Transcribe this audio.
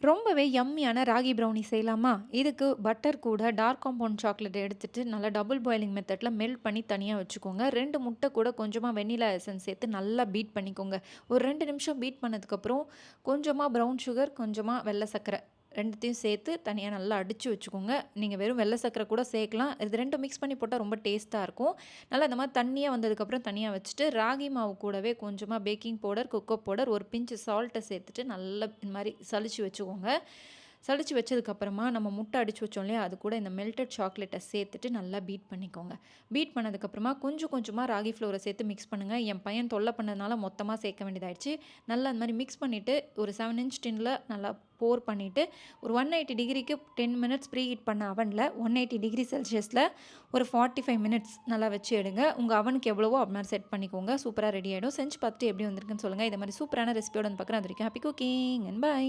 ரொம்பவே யம்மியான ராகி ப்ரௌனி செய்யலாமா? இதுக்கு பட்டர் கூட டார்க் காம்பவுண்ட் சாக்லேட் எடுத்துட்டு நல்லா டபுள் பாயிலிங் மெத்தட்ல மெல்ட் பண்ணி தனியா வச்சுக்கோங்க. 2 முட்டை கூட கொஞ்சமா வெண்ணிலா எசன்ஸ் சேர்த்து நல்லா பீட் பண்ணிக்கோங்க. ஒரு 2 நிமிஷம் பீட் பண்ணதுக்கப்புறம் கொஞ்சமா ப்ரவுன் சுகர், கொஞ்சமா வெள்ள சர்க்கரை 2த்தையும் சேர்த்து தனியா நல்லா அடிச்சு வச்சுக்கோங்க. நீங்க வெறும் வெள்ள சர்க்கரை கூட சேர்க்கலாம். இது 2ம் மிக்ஸ் பண்ணி போட்டா ரொம்ப டேஸ்ட்டா இருக்கும். நல்லா இந்த மாரி தண்ணியா வந்ததுக்கப்புறம் தனியா வச்சுட்டு, ராகி மாவு கூடவே கொஞ்சமா பேக்கிங் பவுடர், கொக்கோ பவுடர், ஒரு பிஞ்ச் சால்ட்ட சேர்த்துட்டு நல்லா இந்த மாரி சலிச்சு வச்சுக்கோங்க. சலிச்சு வச்சதுக்கப்புறமா நம்ம முட்டை அடிச்சு வச்சோம் இல்லையா? அது கூட இந்த மெல்டட் சாக்லேட்ட சேர்த்துட்டு நல்லா பீட் பண்ணிக்கோங்க. பீட் பண்ணதுக்கப்புறமா கொஞ்சம் கொஞ்சமா ராகி ஃப்ளோர சேர்த்து மிக்ஸ் பண்ணுங்க. என் பையன் தொல்ல பண்ணதுனால மொத்தமா சேர்க்க வேண்டியதாயிடுச்சு. நல்லா அந்த மாரி மிக்ஸ் பண்ணிட்டு, ஒரு 7 இன்ச் டின்ல நல்லா போர் பண்ணிட்டு, ஒரு 180 டிகிரிக்கு 10 மினிட்ஸ் ப்ரீ ஹீட் பண்ண அவன்ல 180 டிகிரி செல்சியஸ்ல ஒரு 45 மினிட்ஸ் நல்லா வச்சு எடுங்க. உங்க அவனுக்கு எவ்வளவோ அது மாரி செட் பண்ணிக்கோங்க. சூப்பரா ரெடி ஆயிடும். செஞ்சு பார்த்துட்டு எப்படி வந்திருக்குன்னு சொல்லுங்க. இதே மாரி சூப்பரான ரெசிபியோட வந்து பார்க்குறேன். அதுவரைக்கும் ஹேப்பி குக்கிங் அண்ட் பை.